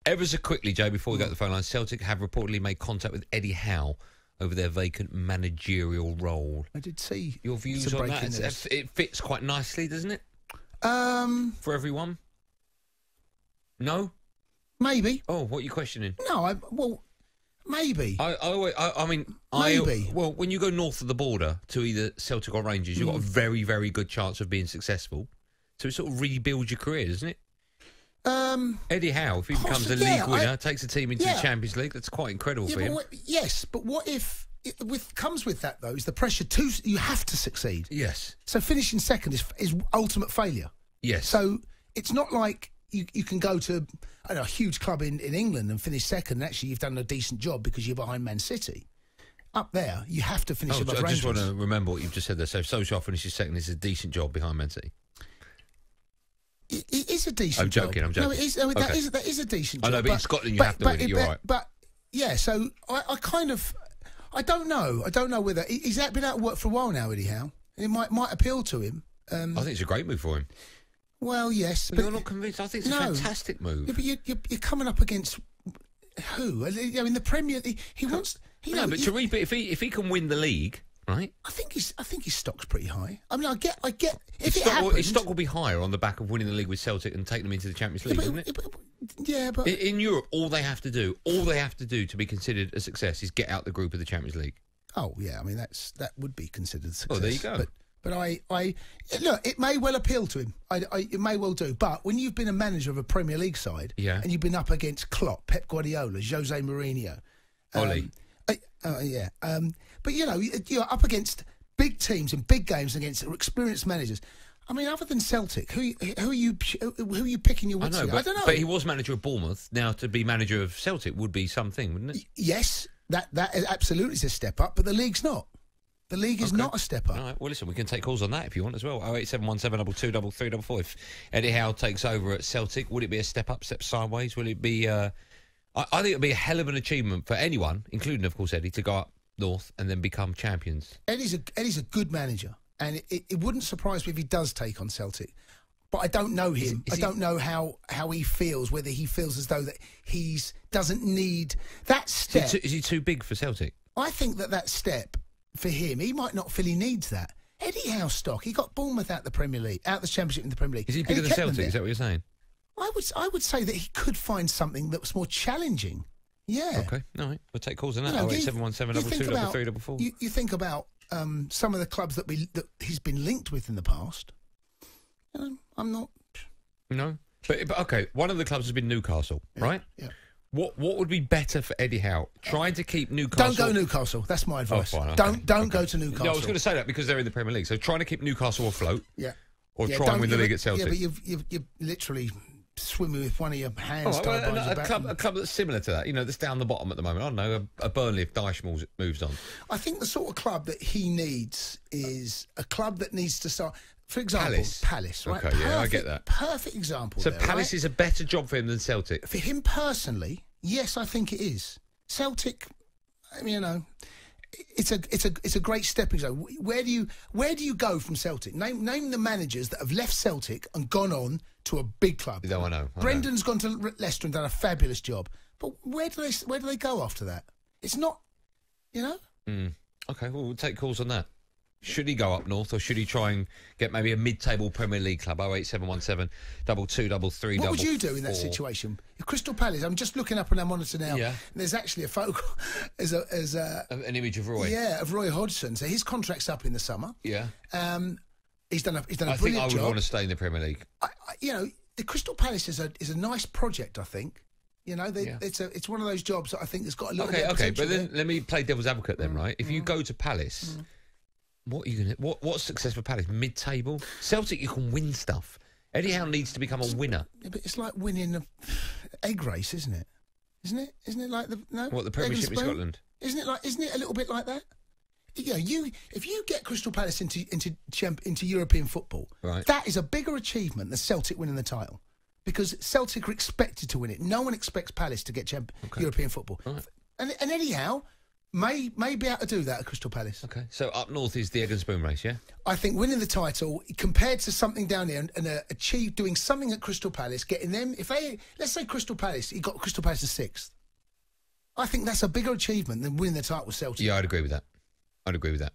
Ever so quickly, Joe, before we go to the phone line, Celtic have reportedly made contact with Eddie Howe over their vacant managerial role. I did see your views on that. It fits quite nicely, doesn't it? For everyone. No. Maybe. Oh, what are you questioning? No, well, maybe. I mean, maybe. Well, when you go north of the border to either Celtic or Rangers, you've got a very, very good chance of being successful. So it sort of rebuilds your career, doesn't it? Eddie Howe, if he becomes a league winner, takes a team into the Champions League, that's quite incredible for him. But what if comes with that though is the pressure you have to succeed. Yes. So finishing second is ultimate failure. Yes. So it's not like you can go to a huge club in England and finish second, and actually you've done a decent job because you're behind Man City. Up there, you have to finish above Rangers. I just want to remember what you've just said there. So if Solskjaer finishes second, it's a decent job behind Man City. It is a decent job. I'm joking. No, it is. That is a decent job. I know, but in Scotland you have to win it. You're right. But yeah, so I don't know. I don't know whether he's been out of work for a while now, Eddie Howe. It might appeal to him. I think it's a great move for him. Well, yes, but you're not convinced. I think it's a fantastic move. Yeah, but you're coming up against who? In the Premier League, he wants. But if he can win the league. Right, I think his stock's pretty high. I mean, I get. If it happens, his stock will be higher on the back of winning the league with Celtic and taking them into the Champions League, isn't it? But in Europe, all they have to do to be considered a success is get out the group of the Champions League. Oh yeah, I mean that would be considered a success. Oh, there you go. But I look, it may well appeal to him. It may well do. But when you've been a manager of a Premier League side, and you've been up against Klopp, Pep Guardiola, Jose Mourinho, Oli. But you're up against big teams and big games against experienced managers. I mean, other than Celtic, who are you picking your wits? I don't know. But he was manager of Bournemouth. Now to be manager of Celtic would be something, wouldn't it? Yes, that absolutely is a step up. But the league's not. The league is not a step up. All right. Well, listen, we can take calls on that if you want as well. 08717 223344. If Eddie Howe takes over at Celtic, would it be a step up, step sideways? Will it be? I think it would be a hell of an achievement for anyone, including of course Eddie, to go up north and then become champions. Eddie's a good manager, and it wouldn't surprise me if he does take on Celtic. But I don't know him. I don't know how he feels, whether he feels as though that he doesn't need that step. Is he too big for Celtic? I think that step for him, he might not feel he needs that. Eddie Howe's stock, he got Bournemouth out the Premier League, out the Championship in the Premier League. Is he bigger than Celtic? Is that what you're saying? I would say that he could find something that was more challenging. Yeah. Okay. All right. We'll take calls on that. 08717 223344. You think about some of the clubs that he's been linked with in the past. I'm not. No. But okay. One of the clubs has been Newcastle, right? Yeah. What would be better for Eddie Howe? Trying to keep Newcastle. Don't go Newcastle. That's my advice. Oh, fine, okay. Don't go to Newcastle. No, I was going to say that because they're in the Premier League. So trying to keep Newcastle afloat. Yeah. Or try and win the league at Celtic. Yeah, but you're literally swimming with one of your hands tied behind your back. A club that's similar to that, that's down the bottom at the moment. I don't know, a Burnley if Dyche moves on. I think the sort of club that he needs is a club that needs to start. For example, Palace, right? Okay, yeah, I get that. Perfect example. So Palace is a better job for him than Celtic. For him personally, yes, I think it is. Celtic, it's a great stepping stone. Where do you go from Celtic? Name the managers that have left Celtic and gone on to a big club. No, I know. Brendan's gone to Leicester and done a fabulous job. But where do they go after that? It's not, Okay, well, we'll take calls on that. Should he go up north, or should he try and get maybe a mid-table Premier League club? 08717 2233. What would you do in that situation? If Crystal Palace, I'm just looking up on our monitor now. Yeah. And there's actually a photo as an image of Roy. Yeah, of Roy Hodgson. So his contract's up in the summer. Yeah. He's done a brilliant job. I think I would want to stay in the Premier League. The Crystal Palace is a nice project. I think. It's one of those jobs that I think has got a little bit of potential. Okay, but then let me play devil's advocate then, right? If you go to Palace. What are you going to? What's success for Palace? Mid-table? Celtic, you can win stuff. Eddie Howe needs to become a winner. Yeah, but it's like winning an egg race, isn't it? Isn't it like the Premiership in Scotland? Isn't it a little bit like that? If you get Crystal Palace into European football, right, that is a bigger achievement than Celtic winning the title, because Celtic are expected to win it. No one expects Palace to get European football. Right. And Eddie Howe, may be able to do that at Crystal Palace. Okay, so up north is the egg and spoon race, yeah? I think winning the title compared to something down there and doing something at Crystal Palace, getting them. If they, let's say Crystal Palace, he got Crystal Palace to 6th. I think that's a bigger achievement than winning the title with Celtic. Yeah, I'd agree with that.